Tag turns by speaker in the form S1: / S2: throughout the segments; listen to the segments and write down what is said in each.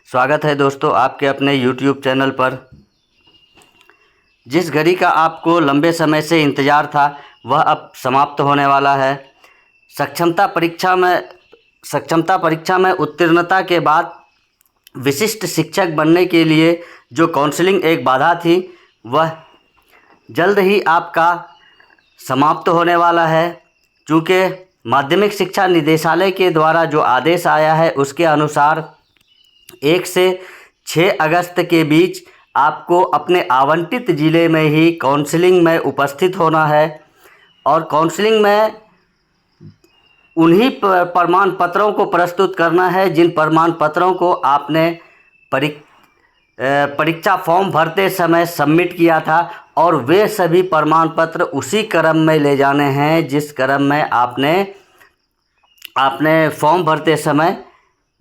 S1: स्वागत है दोस्तों आपके अपने YouTube चैनल पर। जिस घड़ी का आपको लंबे समय से इंतज़ार था वह अब समाप्त होने वाला है। सक्षमता परीक्षा में उत्तीर्णता के बाद विशिष्ट शिक्षक बनने के लिए जो काउंसलिंग एक बाधा थी वह जल्द ही आपका समाप्त होने वाला है। चूँकि माध्यमिक शिक्षा निदेशालय के द्वारा जो आदेश आया है उसके अनुसार 1 से 6 अगस्त के बीच आपको अपने आवंटित ज़िले में ही काउंसलिंग में उपस्थित होना है और काउंसलिंग में उन्हीं प्रमाण पत्रों को प्रस्तुत करना है जिन प्रमाण पत्रों को आपने परीक्षा फॉर्म भरते समय सबमिट किया था, और वे सभी प्रमाण पत्र उसी क्रम में ले जाने हैं जिस क्रम में आपने फॉर्म भरते समय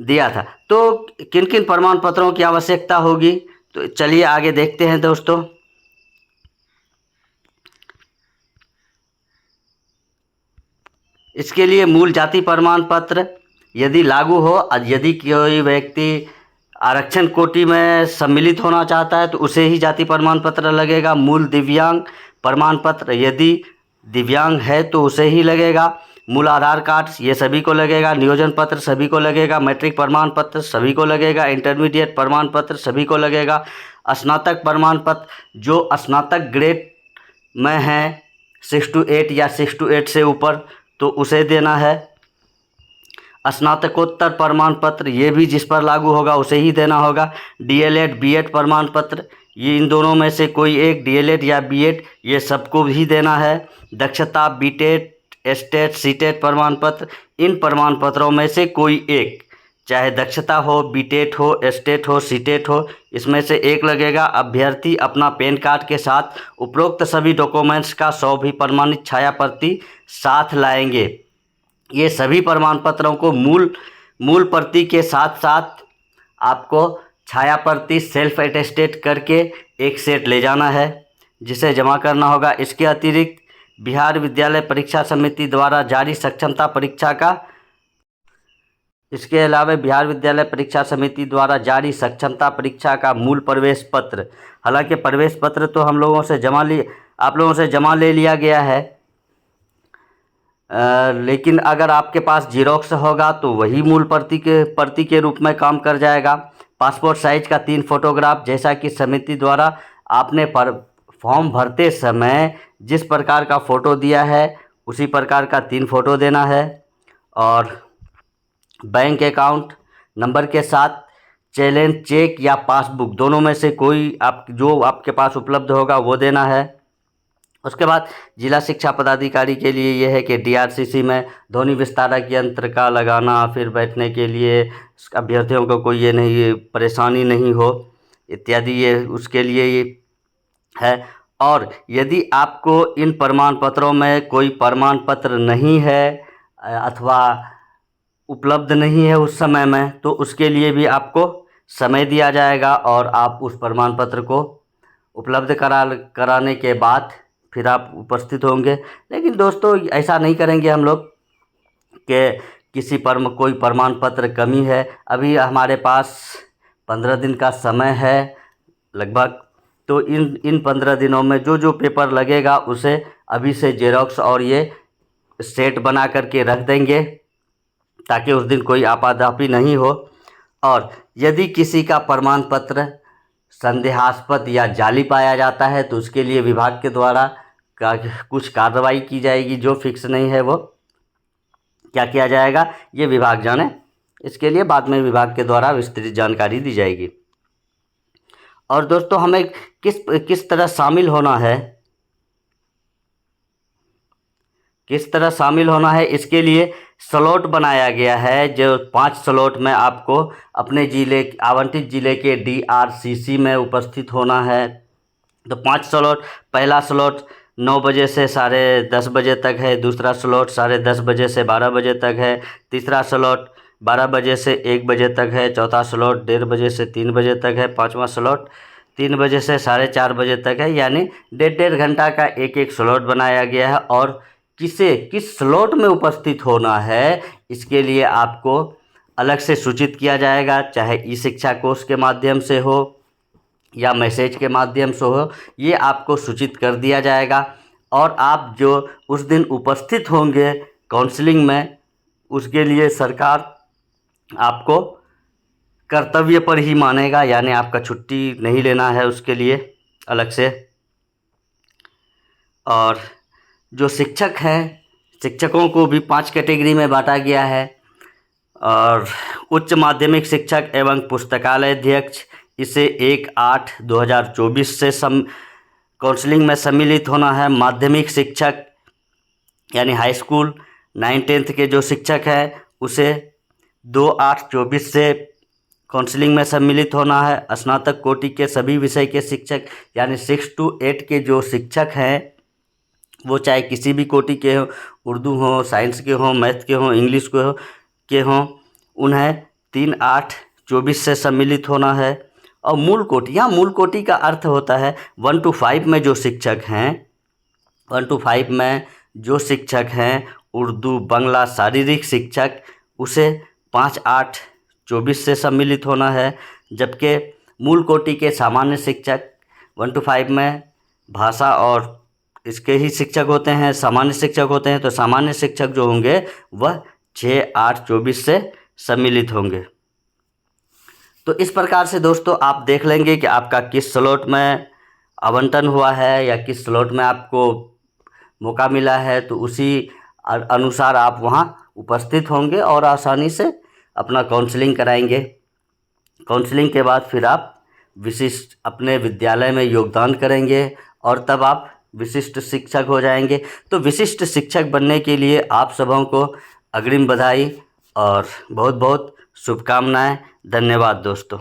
S1: दिया था। तो किन किन प्रमाण पत्रों की आवश्यकता होगी, तो चलिए आगे देखते हैं दोस्तों। इसके लिए मूल जाति प्रमाण पत्र यदि लागू हो, यदि कोई व्यक्ति आरक्षण कोटि में सम्मिलित होना चाहता है तो उसे ही जाति प्रमाण पत्र लगेगा। मूल दिव्यांग प्रमाण पत्र यदि दिव्यांग है तो उसे ही लगेगा। मूल आधार कार्ड ये सभी को लगेगा। नियोजन पत्र सभी को लगेगा। मैट्रिक प्रमाण पत्र सभी को लगेगा। इंटरमीडिएट प्रमाण पत्र सभी को लगेगा। स्नातक प्रमाण पत्र जो स्नातक ग्रेड में है 6 to 8 या 6 to 8 से ऊपर तो उसे देना है। स्नातकोत्तर प्रमाण पत्र ये भी जिस पर लागू होगा उसे ही देना होगा। डीएलएड बीएड प्रमाण पत्र ये इन दोनों में से कोई एक, डीएलएड या बीएड, ये सबको भी देना है। दक्षता बीटेड एस्टेट सीटेट प्रमाण पत्र, इन प्रमाण पत्रों में से कोई एक, चाहे दक्षता हो, बीटेट हो, एस्टेट हो, सीटेट हो, इसमें से एक लगेगा। अभ्यर्थी अपना पैन कार्ड के साथ उपरोक्त सभी डॉक्यूमेंट्स का 100 भी प्रमाणित छाया प्रति साथ लाएंगे। ये सभी प्रमाण पत्रों को मूल प्रति के साथ साथ आपको छाया प्रति सेल्फ अटेस्टेड करके एक सेट ले जाना है जिसे जमा करना होगा। इसके अतिरिक्त बिहार विद्यालय परीक्षा समिति द्वारा जारी सक्षमता परीक्षा का इसके अलावा बिहार विद्यालय परीक्षा समिति द्वारा जारी सक्षमता परीक्षा का मूल प्रवेश पत्र, हालांकि प्रवेश पत्र तो आप लोगों से जमा ले लिया गया है, लेकिन अगर आपके पास जीरोक्स होगा तो वही मूल प्रति के रूप में काम कर जाएगा। पासपोर्ट साइज का 3 फोटोग्राफ, जैसा कि समिति द्वारा आपने फॉर्म भरते समय जिस प्रकार का फ़ोटो दिया है उसी प्रकार का 3 फोटो देना है। और बैंक अकाउंट नंबर के साथ चैलेंज चेक या पासबुक दोनों में से कोई जो आपके पास उपलब्ध होगा वो देना है। उसके बाद जिला शिक्षा पदाधिकारी के लिए यह है कि डीआरसीसी में ध्वनि विस्तारक यंत्र का लगाना, फिर बैठने के लिए अभ्यर्थियों को कोई ये नहीं परेशानी नहीं हो इत्यादि, ये उसके लिए ये है। और यदि आपको इन प्रमाण पत्रों में कोई प्रमाण पत्र नहीं है अथवा उपलब्ध नहीं है उस समय में, तो उसके लिए भी आपको समय दिया जाएगा और आप उस प्रमाण पत्र को उपलब्ध कराने के बाद फिर आप उपस्थित होंगे। लेकिन दोस्तों ऐसा नहीं करेंगे हम लोग कि कोई प्रमाण पत्र कमी है। अभी हमारे पास 15 दिन का समय है लगभग, तो इन 15 दिनों में जो पेपर लगेगा उसे अभी से जेरोक्स और ये सेट बना करके रख देंगे ताकि उस दिन कोई आपाधापी नहीं हो। और यदि किसी का प्रमाण पत्र संदेहास्पद या जाली पाया जाता है तो उसके लिए विभाग के द्वारा कुछ कार्रवाई की जाएगी। जो फिक्स नहीं है वो क्या किया जाएगा ये विभाग जाने, इसके लिए बाद में विभाग के द्वारा विस्तृत जानकारी दी जाएगी। और दोस्तों हमें किस तरह शामिल होना है, इसके लिए स्लॉट बनाया गया है। जो 5 स्लॉट में आपको अपने आवंटित जिले के डीआरसीसी में उपस्थित होना है। तो 5 स्लॉट, पहला स्लॉट 9 बजे से 10:30 बजे तक है, दूसरा स्लॉट 10:30 बजे से 12 बजे तक है, तीसरा स्लॉट 12 बजे से 1 बजे तक है, चौथा स्लॉट 1:30 बजे से 3 बजे तक है, पाँचवा स्लॉट 3 बजे से 4:30 बजे तक है। यानी 1.5 घंटा का एक स्लॉट बनाया गया है। और किस स्लॉट में उपस्थित होना है इसके लिए आपको अलग से सूचित किया जाएगा, चाहे ई शिक्षा कोष के माध्यम से हो या मैसेज के माध्यम से हो, ये आपको सूचित कर दिया जाएगा। और आप जो उस दिन उपस्थित होंगे काउंसलिंग में, उसके लिए सरकार आपको कर्तव्य पर ही मानेगा, यानी आपका छुट्टी नहीं लेना है उसके लिए अलग से। और जो शिक्षक हैं, शिक्षकों को भी 5 कैटेगरी में बांटा गया है। और उच्च माध्यमिक शिक्षक एवं पुस्तकालय अध्यक्ष, इसे 1/8/2024 से काउंसलिंग में सम्मिलित होना है। माध्यमिक शिक्षक यानी हाई स्कूल 9-10 के जो शिक्षक हैं, उसे 2/8/24 से काउंसलिंग में सम्मिलित होना है। स्नातक कोटि के सभी विषय के शिक्षक यानी 6 to 8 के जो शिक्षक हैं, वो चाहे किसी भी कोटि के हों, उर्दू हो, साइंस के हों, मैथ के हों, इंग्लिश के हों, उन्हें 3/8/24 से सम्मिलित होना है। और मूल कोटि का अर्थ होता है 1 to 5 में जो शिक्षक हैं, 1 to 5 में जो शिक्षक हैं उर्दू, बांग्ला, शारीरिक शिक्षक, उसे 5/8/24 से सम्मिलित होना है। जबकि मूल कोटि के सामान्य शिक्षक 1 to 5 में भाषा और इसके ही शिक्षक होते हैं, सामान्य शिक्षक होते हैं, तो सामान्य शिक्षक जो होंगे वह 6/8/24 से सम्मिलित होंगे। तो इस प्रकार से दोस्तों आप देख लेंगे कि आपका किस स्लॉट में आवंटन हुआ है या किस स्लॉट में आपको मौका मिला है, तो उसी अनुसार आप वहाँ उपस्थित होंगे और आसानी से अपना काउंसलिंग कराएंगे। काउंसलिंग के बाद फिर आप विशिष्ट अपने विद्यालय में योगदान करेंगे और तब आप विशिष्ट शिक्षक हो जाएंगे। तो विशिष्ट शिक्षक बनने के लिए आप सबों को अग्रिम बधाई और बहुत बहुत शुभकामनाएं। धन्यवाद दोस्तों।